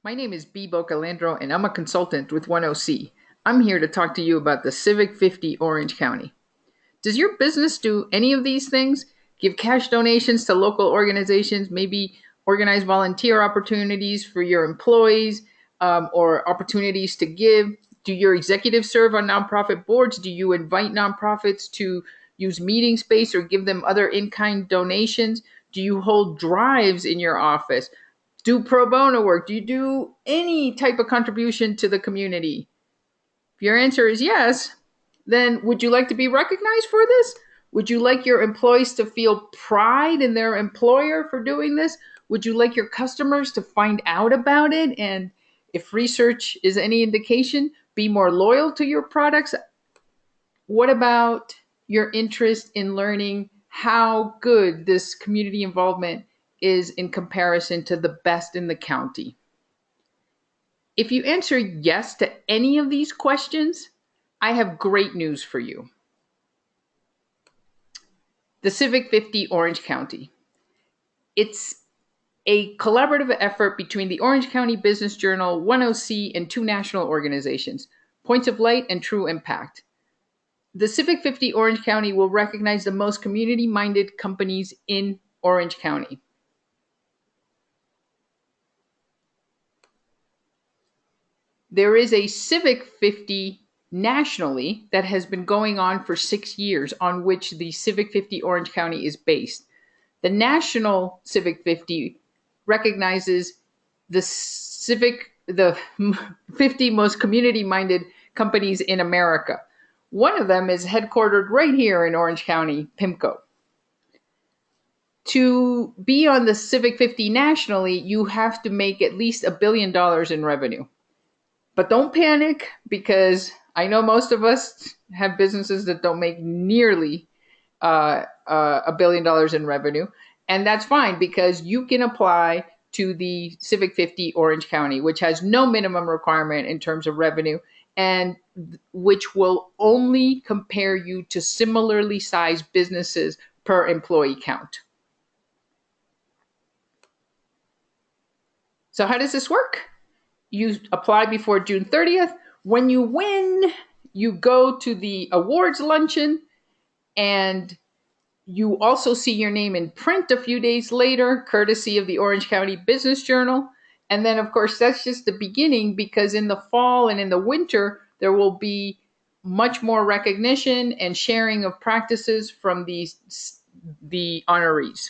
My name is Bea Boccalandro, and I'm a consultant with OneOC. I'm here to talk to you about the Civic 50 Orange County. Does your business do any of these things? Give cash donations to local organizations, maybe organize volunteer opportunities for your employees, or opportunities to give? Do your executives serve on nonprofit boards? Do you invite nonprofits to use meeting space or give them other in-kind donations? Do you hold drives in your office? Do pro bono work? Do you do any type of contribution to the community? If your answer is yes, then would you like to be recognized for this? Would you like your employees to feel pride in their employer for doing this? Would you like your customers to find out about it? And if research is any indication, be more loyal to your products? What about your interest in learning how good this community involvement is in comparison to the best in the county? If you answer yes to any of these questions, I have great news for you. The Civic 50 Orange County. It's a collaborative effort between the Orange County Business Journal, OneOC, and two national organizations, Points of Light and True Impact. The Civic 50 Orange County will recognize the most community-minded companies in Orange County. There is a Civic 50 nationally that has been going on for 6 years, on which the Civic 50 Orange County is based. The National Civic 50 recognizes the 50 most community-minded companies in America. One of them is headquartered right here in Orange County, PIMCO. To be on the Civic 50 nationally, you have to make at least $1 billion in revenue. But don't panic, because I know most of us have businesses that don't make nearly $1 billion in revenue. And that's fine, because you can apply to the Civic 50 Orange County, which has no minimum requirement in terms of revenue, and which will only compare you to similarly sized businesses per employee count. So how does this work? You apply before June 30th. When you win, you go to the awards luncheon, and you also see your name in print a few days later, courtesy of the Orange County Business Journal. And then, of course, that's just the beginning, because in the fall and in the winter, there will be much more recognition and sharing of practices from the honorees.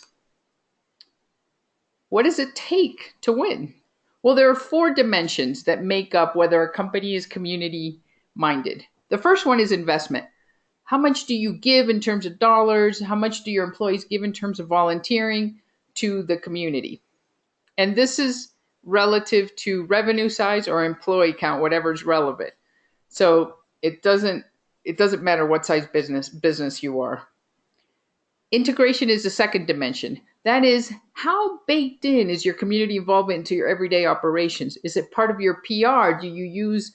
What does it take to win? Well, there are 4 dimensions that make up whether a company is community-minded. The first one is investment. How much do you give in terms of dollars? How much do your employees give in terms of volunteering to the community? And this is relative to revenue size or employee count, whatever is relevant. So it doesn't matter what size business you are. Integration is the second dimension. That is, how baked in is your community involvement into your everyday operations? Is it part of your PR? Do you use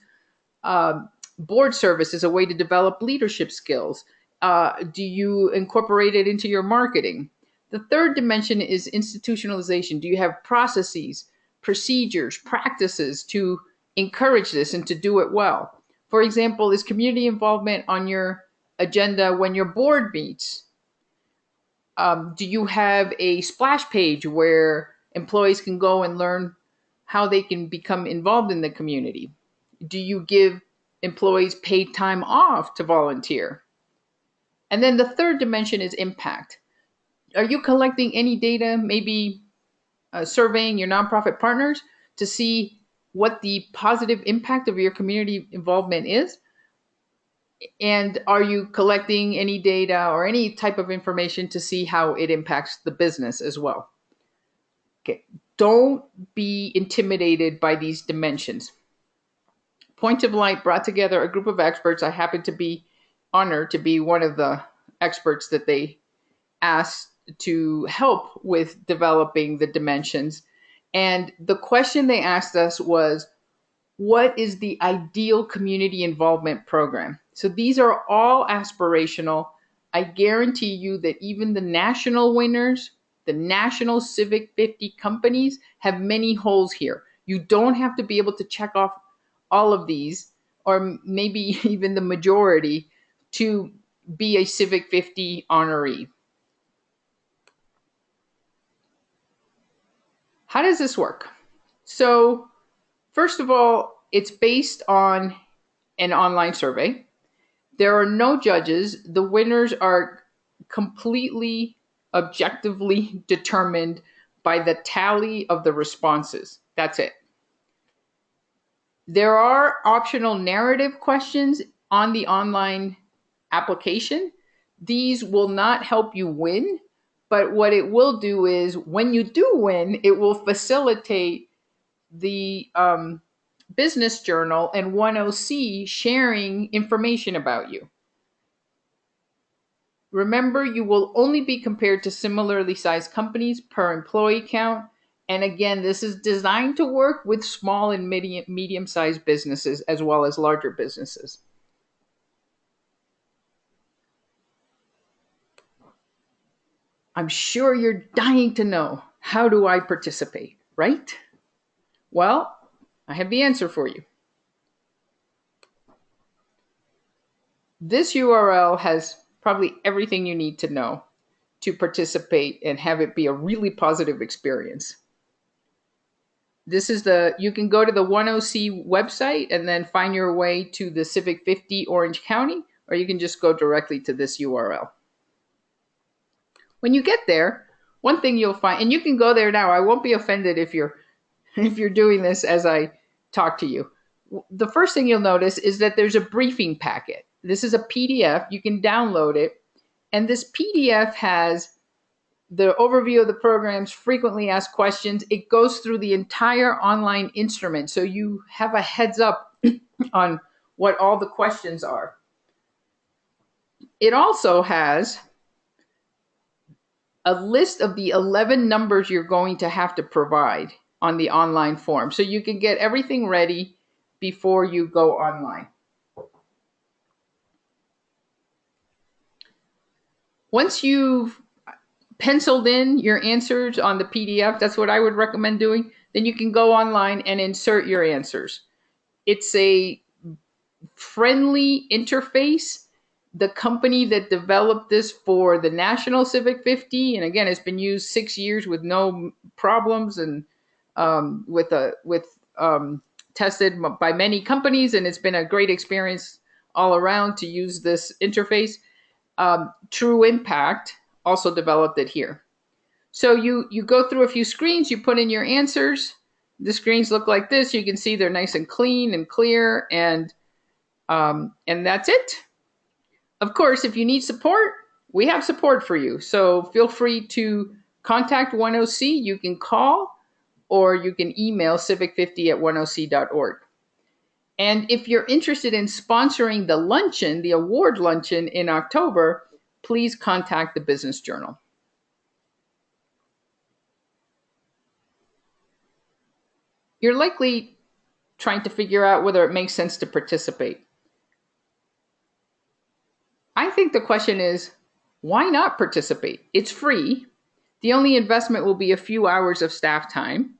board service as a way to develop leadership skills? Do you incorporate it into your marketing? The third dimension is institutionalization. Do you have processes, procedures, practices to encourage this and to do it well? For example, is community involvement on your agenda when your board meets? Do you have a splash page where employees can go and learn how they can become involved in the community? Do you give employees paid time off to volunteer? And then the third dimension is impact. Are you collecting any data, maybe surveying your nonprofit partners to see what the positive impact of your community involvement is? And are you collecting any data or any type of information to see how it impacts the business as well? Okay, don't be intimidated by these dimensions. Point of Light brought together a group of experts. I happen to be honored to be one of the experts that they asked to help with developing the dimensions. And the question they asked us was, what is the ideal community involvement program? So these are all aspirational. I guarantee you that even the national winners, the National Civic 50 companies, have many holes here. You don't have to be able to check off all of these, or maybe even the majority, to be a Civic 50 honoree. How does this work? So, first of all, it's based on an online survey. There are no judges. The winners are completely objectively determined by the tally of the responses. That's it. There are optional narrative questions on the online application. These will not help you win, but what it will do is when you do win, it will facilitate the business journal and OneOC sharing information about you. Remember, you will only be compared to similarly sized companies per employee count. And again, this is designed to work with small and medium-sized businesses as well as larger businesses. I'm sure you're dying to know, how do I participate, right? Well, I have the answer for you. This URL has probably everything you need to know to participate and have it be a really positive experience. You can go to the OneOC website and then find your way to the Civic 50 Orange County, or you can just go directly to this URL. When you get there, one thing you'll find, and you can go there now, I won't be offended if you're doing this as I talk to you. The first thing you'll notice is that there's a briefing packet. This is a PDF. You can download it. And this PDF has the overview of the programs, frequently asked questions. It goes through the entire online instrument, so you have a heads up on what all the questions are. It also has a list of the 11 numbers you're going to have to provide on the online form, so you can get everything ready before you go online. Once you've penciled in your answers on the PDF, that's what I would recommend doing, then you can go online and insert your answers. It's a friendly interface. The company that developed this for the National Civic 50, and again, it's been used 6 years with no problems, and tested by many companies, and it's been a great experience all around to use this interface. True Impact also developed it here. So you go through a few screens, you put in your answers. The screens look like this. You can see they're nice and clean and clear, and that's it. Of course, if you need support, we have support for you. So feel free to contact OneOC. You can call or you can email civic50@oneoc.org. And if you're interested in sponsoring the luncheon, the award luncheon in October, please contact the Business Journal. You're likely trying to figure out whether it makes sense to participate. I think the question is, why not participate? It's free. The only investment will be a few hours of staff time.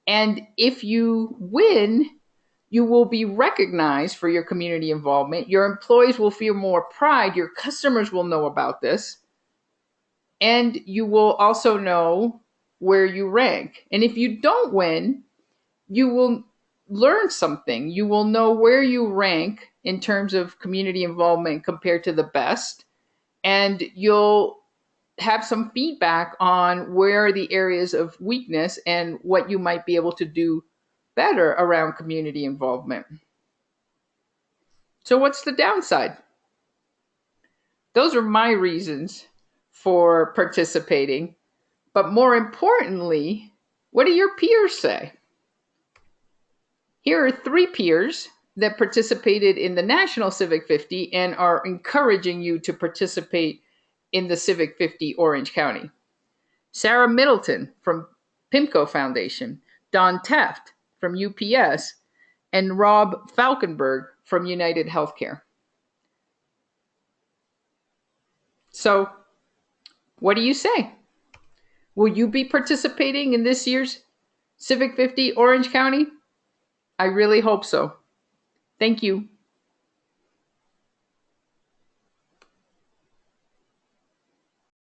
And if you win, you will be recognized for your community involvement. Your employees will feel more pride. Your customers will know about this. And you will also know where you rank. And if you don't win, you will learn something. You will know where you rank in terms of community involvement compared to the best. And you'll have some feedback on where are the areas of weakness and what you might be able to do better around community involvement. So what's the downside? Those are my reasons for participating. But more importantly, what do your peers say? Here are 3 peers that participated in the National Civic 50 and are encouraging you to participate in the Civic 50 Orange County. Sarah Middleton from PIMCO Foundation, Don Teft from UPS, and Rob Falkenberg from United Healthcare. So, what do you say? Will you be participating in this year's Civic 50, Orange County? I really hope so. Thank you.